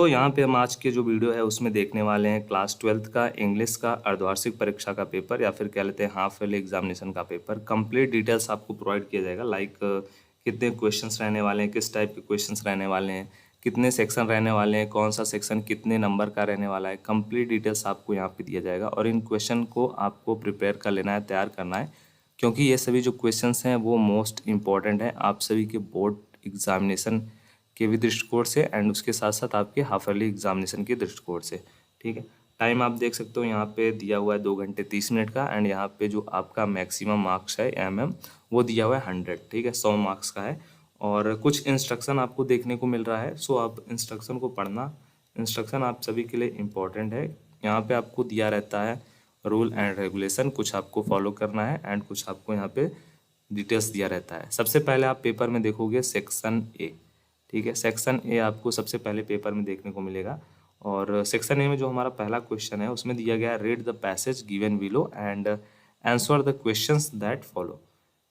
यहाँ पे हम आज के जो वीडियो है उसमें देखने वाले हैं क्लास 12th का इंग्लिश का अर्धवार्षिक परीक्षा का पेपर या फिर कह लेते हैं हाफ ईयरली एग्जामिनेशन का पेपर। कंप्लीट डिटेल्स आपको प्रोवाइड किया जाएगा, लाइक कितने क्वेश्चंस रहने वाले हैं, किस टाइप के क्वेश्चंस रहने वाले हैं, कितने सेक्शन रहने वाले हैं, कौन सा सेक्शन कितने नंबर का रहने वाला है। कंप्लीट डिटेल्स आपको यहाँ पे दिया जाएगा और इन क्वेश्चन को आपको प्रिपेयर कर लेना है, तैयार करना है, क्योंकि ये सभी जो क्वेश्चंस हैं वो मोस्ट इंपॉर्टेंट हैं आप सभी के बोर्ड एग्जामिनेशन के भी दृष्टिकोण से एंड उसके साथ साथ आपके हाफ ईयरली एग्जामिनेशन के दृष्टिकोण से। ठीक है, टाइम आप देख सकते हो यहाँ पे दिया हुआ है 2 घंटे 30 मिनट का एंड यहाँ पे जो आपका मैक्सिमम मार्क्स है वो दिया हुआ है 100। ठीक है, 100 मार्क्स का है और कुछ इंस्ट्रक्शन आपको देखने को मिल रहा है। सो आप इंस्ट्रक्शन को पढ़ना, इंस्ट्रक्शन आप सभी के लिए इम्पोर्टेंट है। यहाँ पे आपको दिया रहता है रूल एंड रेगुलेशन, कुछ आपको फॉलो करना है एंड कुछ आपको यहाँ पे डिटेल्स दिया रहता है। सबसे पहले आप पेपर में देखोगे सेक्शन ए। ठीक है, सेक्शन ए आपको सबसे पहले पेपर में देखने को मिलेगा और सेक्शन ए में जो हमारा पहला क्वेश्चन है उसमें दिया गया है read the passage given below and answer the questions that follow.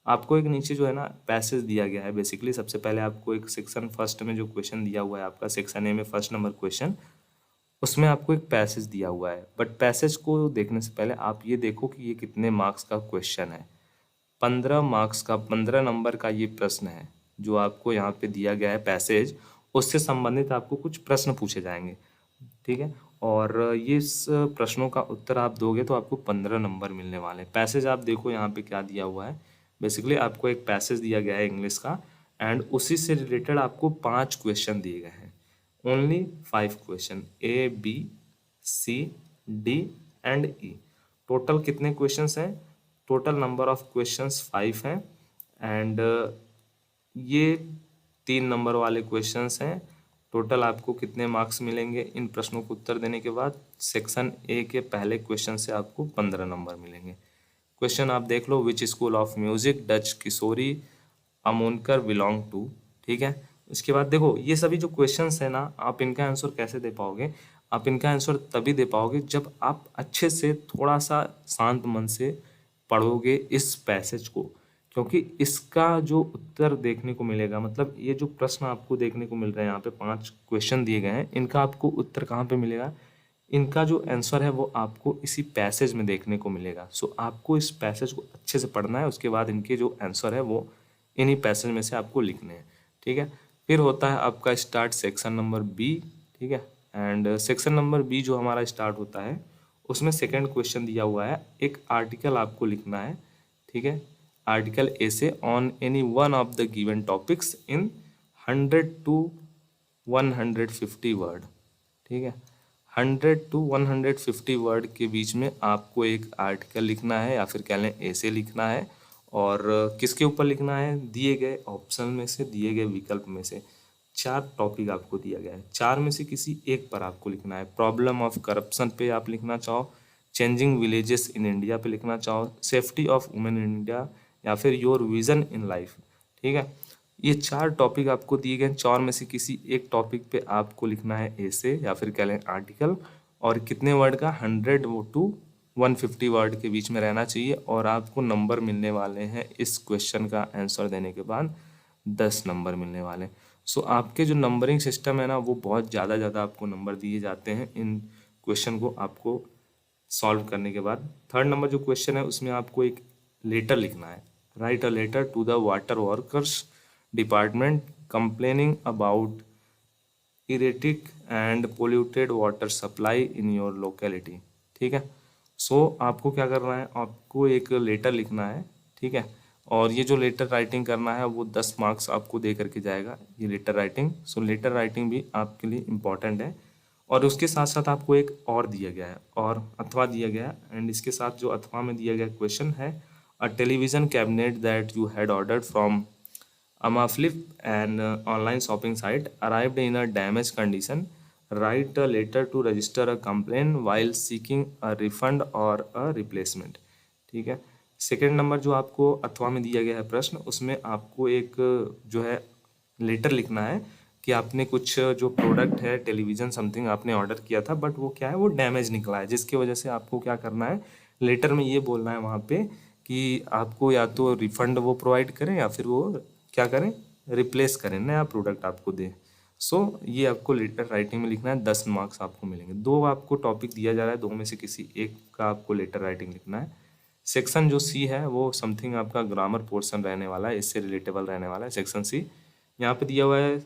आपको एक नीचे जो है ना पैसेज दिया गया है। बेसिकली सबसे पहले आपको एक सेक्शन फर्स्ट में जो क्वेश्चन दिया हुआ है आपका सेक्शन ए में फर्स्ट नंबर क्वेश्चन, उसमें आपको एक पैसेज दिया हुआ है। बट पैसेज को देखने से पहले आप ये देखो कि ये कितने मार्क्स का क्वेश्चन है। 15 मार्क्स का 15 नंबर का ये प्रश्न है जो आपको यहाँ पे दिया गया है पैसेज, उससे संबंधित आपको कुछ प्रश्न पूछे जाएंगे। ठीक है, और ये इस प्रश्नों का उत्तर आप दोगे तो आपको 15 नंबर मिलने वाले हैं। पैसेज आप देखो यहाँ पे क्या दिया हुआ है। बेसिकली आपको एक पैसेज दिया गया है इंग्लिश का एंड उसी से रिलेटेड आपको 5 क्वेश्चन दिए गए हैं। Only 5 question, A B C D and E. Total कितने क्वेश्चंस हैं? टोटल नंबर ऑफ क्वेश्चंस 5 हैं एंड ये 3 नंबर वाले क्वेश्चंस हैं। टोटल आपको कितने मार्क्स मिलेंगे इन प्रश्नों को उत्तर देने के बाद? सेक्शन ए के पहले क्वेश्चन से आपको 15 नंबर मिलेंगे। क्वेश्चन आप देख लो, which school of music does Kishori Amonkar belong to. ठीक है, इसके बाद देखो ये सभी जो क्वेश्चंस है ना, आप इनका आंसर कैसे दे पाओगे? आप इनका आंसर तभी दे पाओगे जब आप अच्छे से थोड़ा सा शांत मन से पढ़ोगे इस पैसेज को, क्योंकि इसका जो उत्तर देखने को मिलेगा, मतलब ये जो प्रश्न आपको देखने को मिल रहे हैं यहाँ पे 5 क्वेश्चन दिए गए हैं, इनका आपको उत्तर कहाँ पे मिलेगा? इनका जो आंसर है वो आपको इसी पैसेज में देखने को मिलेगा। सो आपको इस पैसेज को अच्छे से पढ़ना है, उसके बाद इनके जो आंसर है वो इन्हीं पैसेज में से आपको लिखने हैं। ठीक है, फिर होता है आपका स्टार्ट सेक्शन नंबर बी। ठीक है, एंड सेक्शन नंबर बी जो हमारा स्टार्ट होता है उसमें सेकंड क्वेश्चन दिया हुआ है, एक आर्टिकल आपको लिखना है। ठीक है, आर्टिकल ऐसे on any one of the given topics in 100 to 150 word. ठीक है, 100 to 150 वर्ड के बीच में आपको एक आर्टिकल लिखना है या फिर कह लें ऐसे लिखना है। और किसके ऊपर लिखना है? दिए गए ऑप्शन में से, दिए गए विकल्प में से 4 टॉपिक आपको दिया गया है, 4 में से किसी एक पर आपको लिखना है। प्रॉब्लम ऑफ करप्शन पे आप लिखना चाहो, चेंजिंग विलेजेस इन इंडिया पे लिखना चाहो, safety of women in India, या फिर योर विजन इन लाइफ। ठीक है, ये 4 टॉपिक आपको दिए गए, 4 में से किसी एक टॉपिक पे आपको लिखना है ऐसे या फिर कह लें आर्टिकल, और कितने वर्ड का? 100 to 150 वर्ड के बीच में रहना चाहिए और आपको नंबर मिलने वाले हैं इस क्वेश्चन का आंसर देने के बाद 10 नंबर मिलने वाले हैं। सो आपके जो नंबरिंग सिस्टम है ना वो बहुत ज़्यादा आपको नंबर दिए जाते हैं इन क्वेश्चन को आपको सॉल्व करने के बाद। थर्ड नंबर जो क्वेश्चन है उसमें आपको एक लेटर लिखना है। Write a letter to the water workers department complaining about erratic and polluted water supply in your locality. ठीक है, सो आपको क्या करना है? आपको एक लेटर लिखना है। ठीक है, और ये जो लेटर राइटिंग करना है वो 10 मार्क्स आपको दे करके जाएगा ये लेटर राइटिंग। सो लेटर राइटिंग भी आपके लिए इम्पॉर्टेंट है। और उसके साथ साथ आपको एक और दिया गया है और अथवा दिया गया है एंड इसके साथ जो अथवा में दिया गया क्वेश्चन है, a television cabinet that you had ordered from Amaflip, an online shopping site, arrived in a damaged condition. Write a letter to register a complaint while seeking a refund or a replacement. ठीक है, second number जो आपको अथवा में दिया गया है प्रश्न, उसमें आपको एक जो है लेटर लिखना है कि आपने कुछ जो प्रोडक्ट है टेलीविज़न समथिंग आपने ऑर्डर किया था, बट वो क्या है, वो डैमेज निकला है, जिसकी वजह से आपको क्या करना है? लेटर में ये बोलना है वहाँ पे कि आपको या तो रिफंड वो प्रोवाइड करें या फिर वो क्या करें, रिप्लेस करें, नया प्रोडक्ट आपको दें। सो ये आपको लेटर राइटिंग में लिखना है, 10 मार्क्स आपको मिलेंगे। दो आपको टॉपिक दिया जा रहा है, दो में से किसी एक का आपको लेटर राइटिंग लिखना है। सेक्शन जो सी है वो समथिंग आपका ग्रामर पोर्शन रहने वाला है, इससे रिलेटेबल रहने वाला है सेक्शन सी। यहाँ पे दिया हुआ है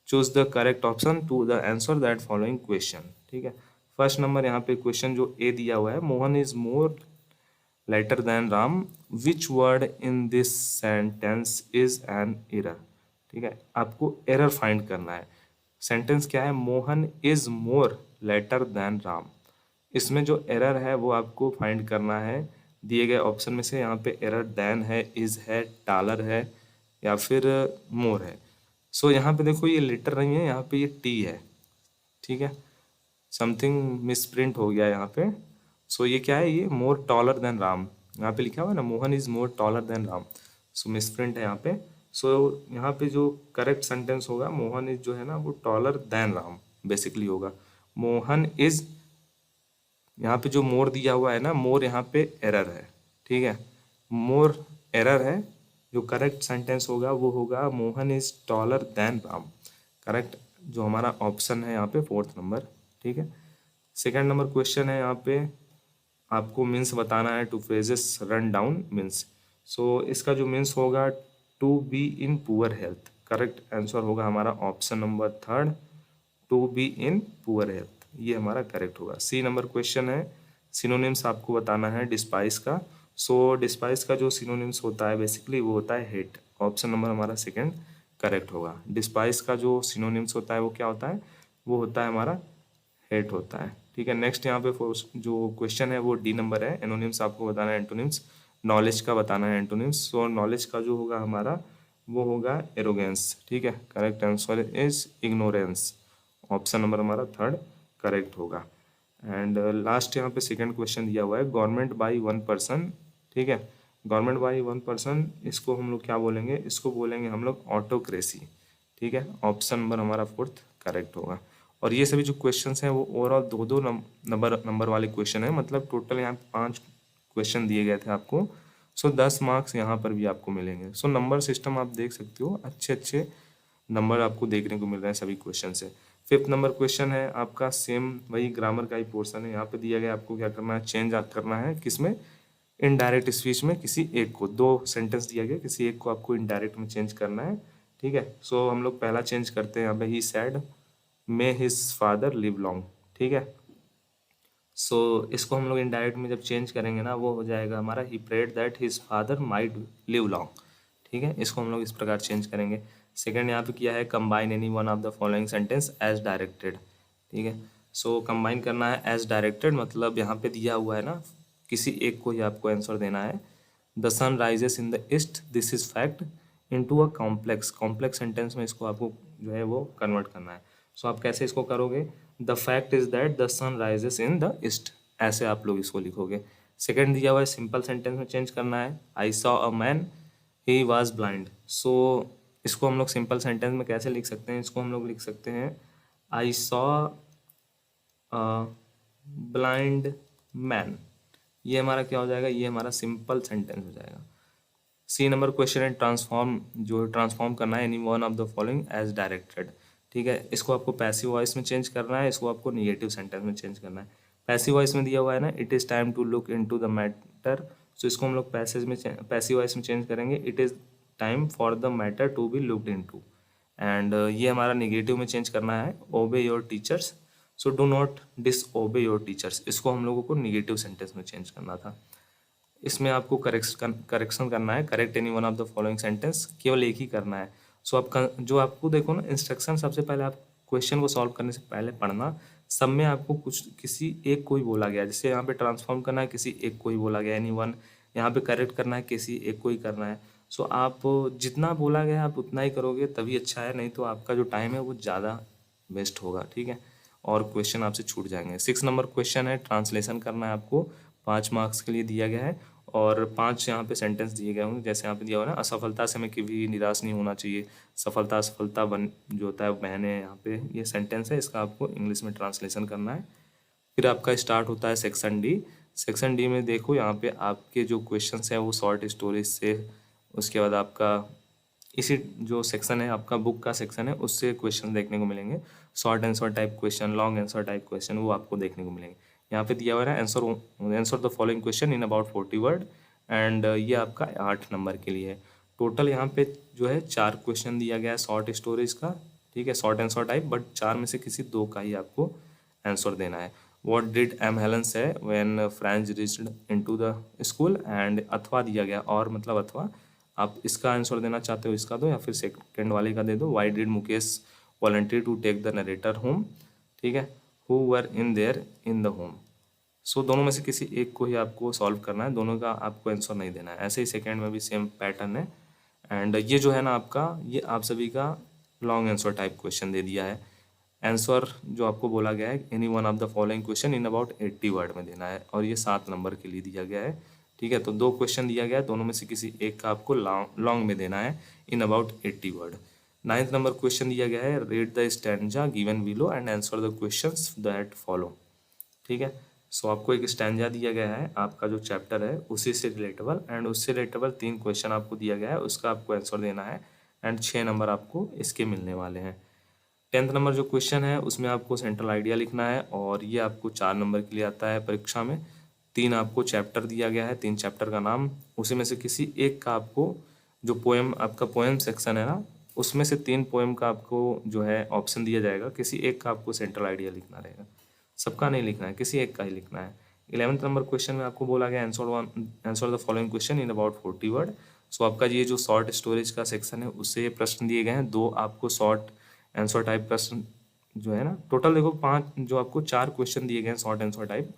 choose the correct option to the answer that following question. ठीक है, फर्स्ट नंबर यहाँ पे क्वेश्चन जो ए दिया हुआ है, Mohan is more later than Ram, which word in this sentence is an error. ठीक है, आपको एरर फाइंड करना है। सेंटेंस क्या है, Mohan is more later than Ram. इसमें जो एरर है वो आपको फाइंड करना है दिए गए ऑप्शन में से। यहाँ पे एरर देन है, इज है, टालर है या फिर मोर है। सो यहाँ पे देखो ये लेटर नहीं है, यहाँ पे ये टी है। ठीक है, समथिंग मिसप्रिंट हो गया यहाँ पे। सो ये क्या है, ये मोर टॉलर देन राम, यहाँ पे लिखा हुआ है ना Mohan is more taller than Ram. So misprint है यहाँ पे। सो यहाँ पे जो करेक्ट सेंटेंस होगा, मोहन इज जो है ना वो टॉलर देन राम बेसिकली होगा। मोहन इज, यहाँ पे जो मोर दिया हुआ है ना, मोर यहाँ पे एरर है। ठीक है, मोर एरर है। जो करेक्ट सेंटेंस होगा वो होगा Mohan is taller than Ram. Correct जो हमारा ऑप्शन है यहाँ पे फोर्थ नंबर। ठीक है, सेकंड नंबर क्वेश्चन है यहाँ पे आपको मीन्स बताना है two phrases run down means. So इसका जो मीन्स होगा to be in poor health. Correct answer होगा हमारा option number third, to be in poor health, ये हमारा करेक्ट होगा। सी नंबर क्वेश्चन है सिनोनिम्स आपको बताना है डिस्पाइस का। सो डिस्पाइस का जो सिनोनिम्स होता है बेसिकली वो होता है हेट। ऑप्शन नंबर हमारा सेकंड करेक्ट होगा। डिस्पाइस का जो सिनोनिम्स होता है वो क्या होता है, वो होता है हमारा हेट होता है। ठीक है, नेक्स्ट यहाँ पे जो क्वेश्चन है वो डी नंबर है। एनोनिम्स आपको बताना है एंटोनिम्स, नॉलेज का बताना है एंटोनिम्स। सो नॉलेज का जो होगा हमारा वो होगा एरोगेंस। ठीक है, correct answer is ignorance. Option number हमारा थर्ड करेक्ट होगा। एंड लास्ट यहाँ पे सेकंड क्वेश्चन दिया हुआ है गवर्नमेंट बाई वन पर्सन। ठीक है, गवर्नमेंट बाई वन पर्सन, इसको हम लोग क्या बोलेंगे, इसको बोलेंगे हम लोग ऑटोक्रेसी। ठीक है, ऑप्शन नंबर हमारा फोर्थ करेक्ट होगा। और ये सभी जो क्वेश्चंस हैं वो ओवरऑल दो दो नंबर वाले क्वेश्चन है, मतलब टोटल यहाँ पे 5 क्वेश्चन दिए गए थे आपको। सो 10 मार्क्स यहाँ पर भी आपको मिलेंगे। सो नंबर सिस्टम आप देख सकते हो, अच्छे अच्छे नंबर आपको देखने को मिल रहे हैं सभी क्वेश्चन से। फिफ्थ नंबर क्वेश्चन है आपका सेम वही ग्रामर का ही पोर्शन है। यहाँ पे दिया गया आपको क्या करना है, चेंज करना है किसमें, इनडायरेक्ट स्पीच में किसी एक को। दो सेंटेंस दिया गया, किसी एक को आपको इनडायरेक्ट में चेंज करना है। ठीक है, सो हम लोग पहला चेंज करते हैं यहाँ पे, he said may his father live long. ठीक है, सो इसको हम लोग इनडायरेक्ट में जब चेंज करेंगे ना वो हो जाएगा हमारा ही prayed that his father might live long. ठीक है, इसको हम लोग इस प्रकार चेंज करेंगे। सेकंड यहाँ पे किया है combine any one of the following sentence as directed. ठीक है, सो कंबाइन करना है एज डायरेक्टेड, मतलब यहाँ पे दिया हुआ है ना किसी एक को ही आपको आंसर देना है। The sun rises in the east, this is fact, into a complex sentence में इसको आपको जो है वो कन्वर्ट करना है। सो आप कैसे इसको करोगे, the fact is that the sun rises in the east, ऐसे आप लोग इसको लिखोगे। सेकंड दिया हुआ है सिंपल सेंटेंस में चेंज करना है, I saw a man he was blind. So इसको हम लोग सिंपल सेंटेंस में कैसे लिख सकते हैं, इसको हम लोग लिख सकते हैं आई सॉ अ ब्लाइंड मैन। ये हमारा क्या हो जाएगा, ये हमारा सिंपल सेंटेंस हो जाएगा। सी नंबर क्वेश्चन है ट्रांसफॉर्म, जो ट्रांसफॉर्म करना है any one of the following as directed. ठीक है, इसको आपको पैसिव वॉइस में चेंज करना है, इसको आपको निगेटिव सेंटेंस में चेंज करना है। पैसिव वॉइस में दिया हुआ है ना it is time to look into the matter, so इसको हम लोग पैसिव वॉइस में चेंज करेंगे, it is time for the matter to be looked into. And ये हमारा निगेटिव में चेंज करना है, obey your teachers, so do not disobey your teachers, इसको हम लोगों को निगेटिव सेंटेंस में चेंज करना था। इसमें आपको करेक्शन करना है, correct any one of the following sentence, केवल एक ही करना है। सो आप जो आपको देखो ना इंस्ट्रक्शन, सबसे पहले आप क्वेश्चन को सॉल्व करने से पहले पढ़ना, सब में आपको कुछ किसी एक को ही बोला गया, जैसे यहाँ पे ट्रांसफॉर्म करना है किसी एक को ही बोला गया एनी वन, यहाँ पे करेक्ट करना है किसी एक को ही करना है। सो आप जितना बोला गया आप उतना ही करोगे तभी अच्छा है, नहीं तो आपका जो टाइम है वो ज़्यादा वेस्ट होगा। ठीक है, और क्वेश्चन आपसे छूट जाएंगे। 6 नंबर क्वेश्चन है ट्रांसलेशन करना है आपको, 5 मार्क्स के लिए दिया गया है और 5 यहाँ पे सेंटेंस दिए गए होंगे। जैसे यहाँ पे दिया हुआ है ना, असफलता से हमें कभी निराश नहीं होना चाहिए, सफलता असफलता बन जो होता है बहने, यहाँ पे ये सेंटेंस है, इसका आपको इंग्लिश में ट्रांसलेशन करना है। फिर आपका स्टार्ट होता है सेक्शन डी। सेक्शन डी में देखो यहाँ पे आपके जो क्वेश्चन है वो शॉर्ट स्टोरीज से, उसके बाद आपका इसी जो सेक्शन है आपका बुक का सेक्शन है उससे क्वेश्चन देखने को मिलेंगे। Short answer type question, long answer type question वो आपको देखने को मिलेंगे। यहाँ पे दिया हुआ है answer the following question in about 40 word and ये आपका 8 नंबर के लिए है। टोटल यहाँ पे जो है 4 क्वेश्चन दिया गया है शॉर्ट स्टोरीज का, ठीक है, शॉर्ट आंसर टाइप, बट 4 में से किसी 2 का ही आपको आंसर देना है। व्हाट डिड एम हेलन से when French reached into the school and अथवा दिया गया, और मतलब अथवा आप इसका आंसर देना चाहते हो इसका दो या फिर सेकंड वाले का दे दो। Why did Mukesh volunteer to take the narrator home, ठीक है, who were in there in the home. So दोनों में से किसी एक को ही आपको सॉल्व करना है, दोनों का आपको आंसर नहीं देना है। ऐसे ही सेकंड में भी सेम पैटर्न है। एंड ये जो है ना आपका, ये आप सभी का लॉन्ग आंसर टाइप क्वेश्चन दे दिया है। आंसर जो आपको बोला गया है any one of the following question in about 80 word में देना है, और ये 7 नंबर के लिए दिया गया है, ठीक है। तो 2 क्वेश्चन दिया गया है, दोनों में से किसी एक का आपको लॉन्ग में देना है in about 80 word. 9th number question दिया गया है read the stanza given below and answer the questions that follow, ठीक है। सो आपको एक स्टैंजा दिया गया है आपका जो चैप्टर है उसी से रिलेटेबल, एंड उससे रिलेटेबल 3 क्वेश्चन आपको दिया गया है, उसका आपको आंसर देना है एंड 6 नंबर आपको इसके मिलने वाले हैं। 10th नंबर जो क्वेश्चन है उसमें आपको सेंट्रल आइडिया लिखना है, और ये आपको 4 नंबर के लिए आता है परीक्षा में। 3 आपको चैप्टर दिया गया है, 3 चैप्टर का नाम, उसी में से किसी एक का आपको जो पोएम आपका पोएम सेक्शन है ना, उसमें से 3 पोएम का आपको जो है ऑप्शन दिया जाएगा, किसी एक का आपको सेंट्रल आइडिया लिखना रहेगा, सबका नहीं लिखना है, किसी एक का ही लिखना है। 11th नंबर क्वेश्चन में आपको बोला गया answer the following question in about 40 word. So आपका ये जो शॉर्ट स्टोरेज का सेक्शन है उससे ये प्रश्न दिए गए हैं, 2 आपको शॉर्ट आंसर टाइप प्रश्न जो है ना, टोटल देखो 5 जो आपको 4 क्वेश्चन दिए गए हैं short answer type,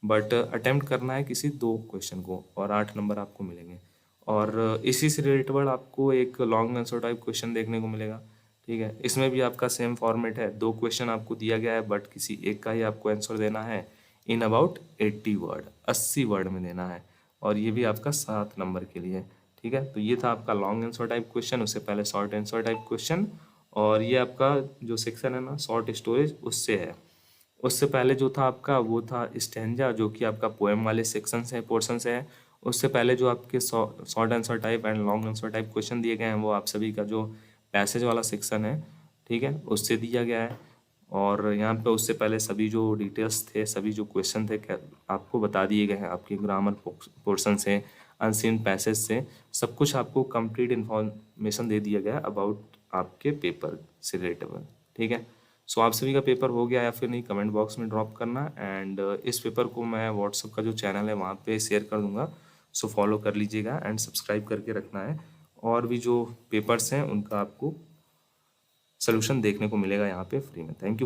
but attempt करना है किसी 2 क्वेश्चन को, और 8 नंबर आपको मिलेंगे। और इसी से रिलेटेड आपको एक लॉन्ग आंसर टाइप क्वेश्चन देखने को मिलेगा, ठीक है। इसमें भी आपका सेम फॉर्मेट है, 2 क्वेश्चन आपको दिया गया है बट किसी एक का ही आपको आंसर देना है इन अबाउट 80 वर्ड, 80 वर्ड में देना है, और ये भी आपका 7 नंबर के लिए, ठीक है। तो ये था आपका लॉन्ग आंसर टाइप क्वेश्चन, उससे पहले शॉर्ट आंसर टाइप क्वेश्चन, और ये आपका जो सेक्शन है ना शॉर्ट स्टोरेज उससे है। उससे पहले जो था आपका वो था स्टैंजा, जो कि आपका पोएम वाले सेक्शन से पोर्शन से है। उससे पहले जो आपके short answer type and long answer type question दिए गए हैं वो आप सभी का जो पैसेज वाला सेक्शन है, ठीक है, उससे दिया गया है। और यहाँ पे उससे पहले सभी जो डिटेल्स थे, सभी जो क्वेश्चन थे आपको बता दिए गए हैं, आपके ग्रामर पोर्शन से, अनसीन पैसेज से, सब कुछ आपको कंप्लीट इन्फॉर्मेशन दे दिया गया अबाउट आपके पेपर से रिलेटेबल, ठीक है। सो आप सभी का पेपर हो गया या फिर नहीं, कमेंट बॉक्स में ड्रॉप करना। एंड इस पेपर को मैं व्हाट्सअप का जो चैनल है वहाँ पे शेयर कर दूंगा, सो फॉलो कर लीजिएगा एंड सब्सक्राइब करके रखना है। और भी जो पेपर्स हैं उनका आपको सोल्यूशन देखने को मिलेगा यहाँ पे फ्री में। Thank you.